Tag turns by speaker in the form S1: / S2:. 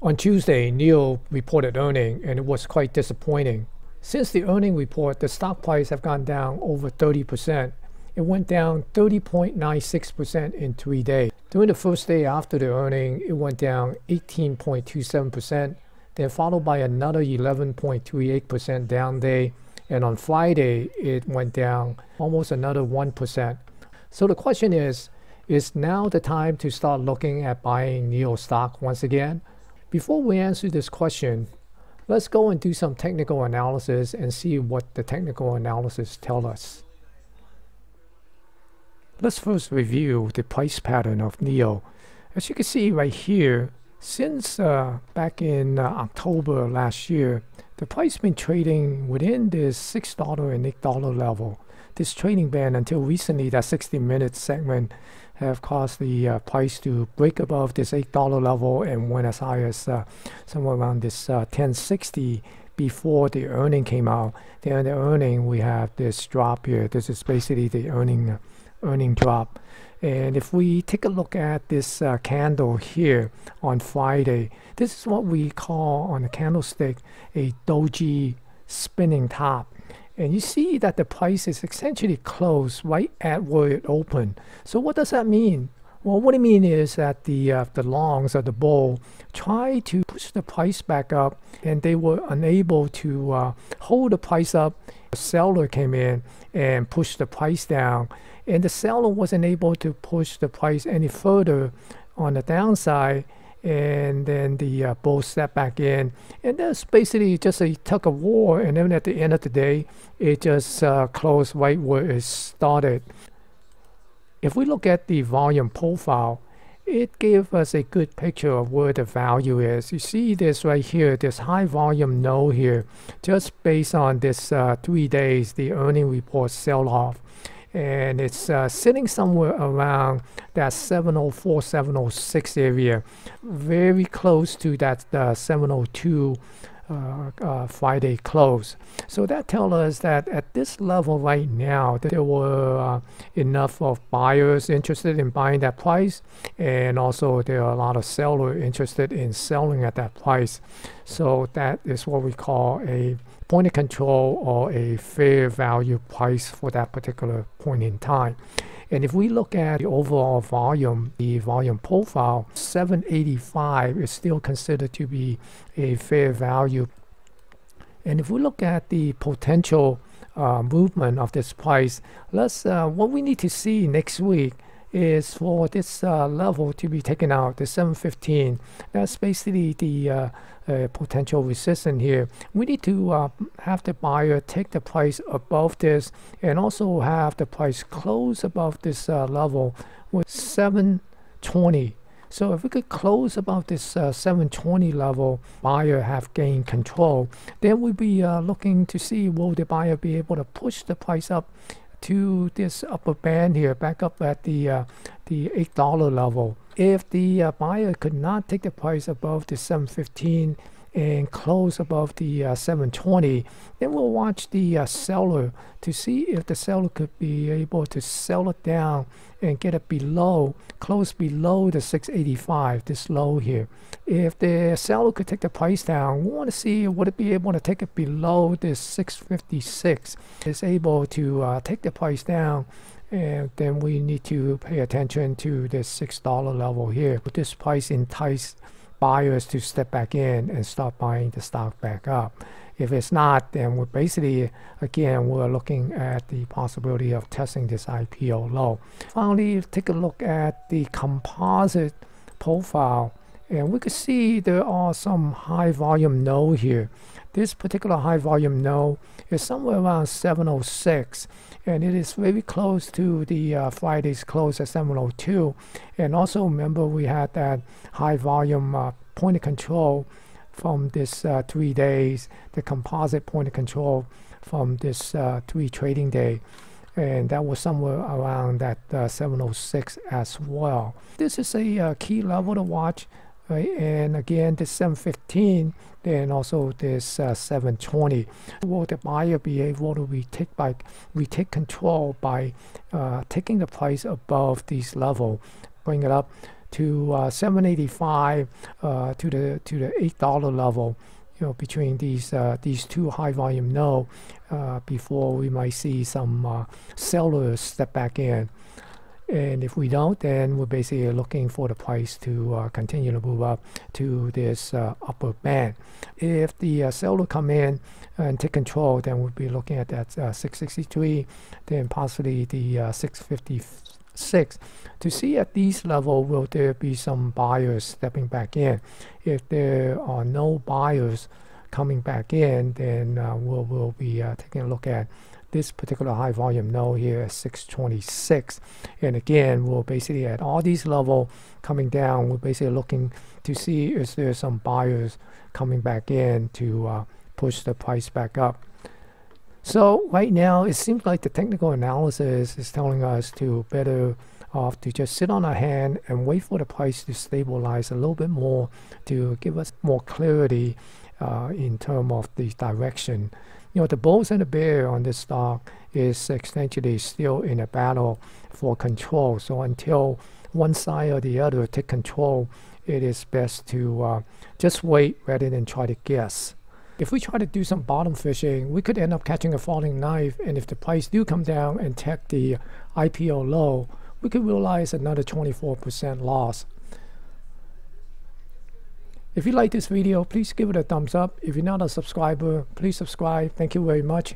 S1: On Tuesday, NIO reported earnings, and it was quite disappointing. Since the earnings report, the stock price have gone down over 30%. It went down 30.96% in 3 days. During the first day after the earnings, it went down 18.27%, then followed by another 11.38% down day. And on Friday, it went down almost another 1%. So the question is now the time to start looking at buying NIO stock once again? Before we answer this question, let's go and do some technical analysis and see what the technical analysis tells us. Let's first review the price pattern of NIO. As you can see right here, since back in October last year, the price has been trading within this $6 and $8 level. This trading band until recently, that 60-minute segment have caused the price to break above this $8 level and went as high as somewhere around this 1060 before the earning came out. Then the earning, we have this drop here. This is basically the earning drop. And if we take a look at this candle here on Friday, this is what we call on the candlestick a doji spinning top. And you see that the price is essentially closed right at where it opened. So what does that mean? Well, what it means is that the longs or the bull tried to push the price back up, and they were unable to hold the price up. The seller came in and pushed the price down, and the seller wasn't able to push the price any further on the downside. And then the bull stepped back in, and that's basically just a tug of war. And then at the end of the day, it just closed right where it started. If we look at the volume profile, it gave us a good picture of where the value is. You see this right here, this high volume node here, just based on this 3 days, the earning report sell-off. And it's sitting somewhere around that 704, 706 area, very close to that 702 Friday close. So that tells us that at this level right now, there were enough of buyers interested in buying that price, and also there are a lot of sellers interested in selling at that price. So that is what we call a point of control or a fair value price for that particular point in time. And if we look at the overall volume, the volume profile, 785 is still considered to be a fair value. And if we look at the potential movement of this price, what we need to see next week is for this level to be taken out, the 715. That's basically the potential resistance here. We need to have the buyer take the price above this, and also have the price close above this level with 720. So if we could close above this 720 level, buyer have gained control, then we'll be looking to see, will the buyer be able to push the price up to this upper band here, back up at the $8 level. If the buyer could not take the price above the 715 and close above the 720, then we'll watch the seller to see if the seller could be able to sell it down and get it below, close below the 685, this low here. If the seller could take the price down, we want to see would it be able to take it below this 656. It's able to take the price down, and then we need to pay attention to this $6 level here. Would this price entice buyers to step back in and start buying the stock back up? If it's not, then we're basically, again, we're looking at the possibility of testing this IPO low. Finally, take a look at the composite profile, and we can see there are some high volume node here. This particular high volume node is somewhere around 706, and it is very close to the Friday's close at 702. And also remember, we had that high volume point of control from this 3 days, the composite point of control from this 3 trading day, and that was somewhere around that 706 as well. This is a key level to watch, right? And again, this 715, then also this 720. Will the buyer be able to retake control by taking the price above this level, bring it up to 785 to the $8 level, between these two high volume nodes, before we might see some sellers step back in. And if we don't, then we're basically looking for the price to continue to move up to this upper band. If the seller come in and take control, then we'll be looking at that 663, then possibly the 656. To see at these levels, will there be some buyers stepping back in? If there are no buyers coming back in, then we'll be taking a look at this particular high volume node here at 626. And again, we'll basically at all these levels coming down, we're basically looking to see if there's some buyers coming back in to push the price back up. So right now, it seems like the technical analysis is telling us to better off to just sit on our hand and wait for the price to stabilize a little bit more to give us more clarity in terms of the direction. The bulls and the bear on this stock is essentially still in a battle for control. So until one side or the other take control, it is best to just wait rather than try to guess. If we try to do some bottom fishing, we could end up catching a falling knife, and if the price do come down and test the IPO low, we could realize another 24% loss. If you like this video, please give it a thumbs up. If you're not a subscriber, please subscribe. Thank you very much.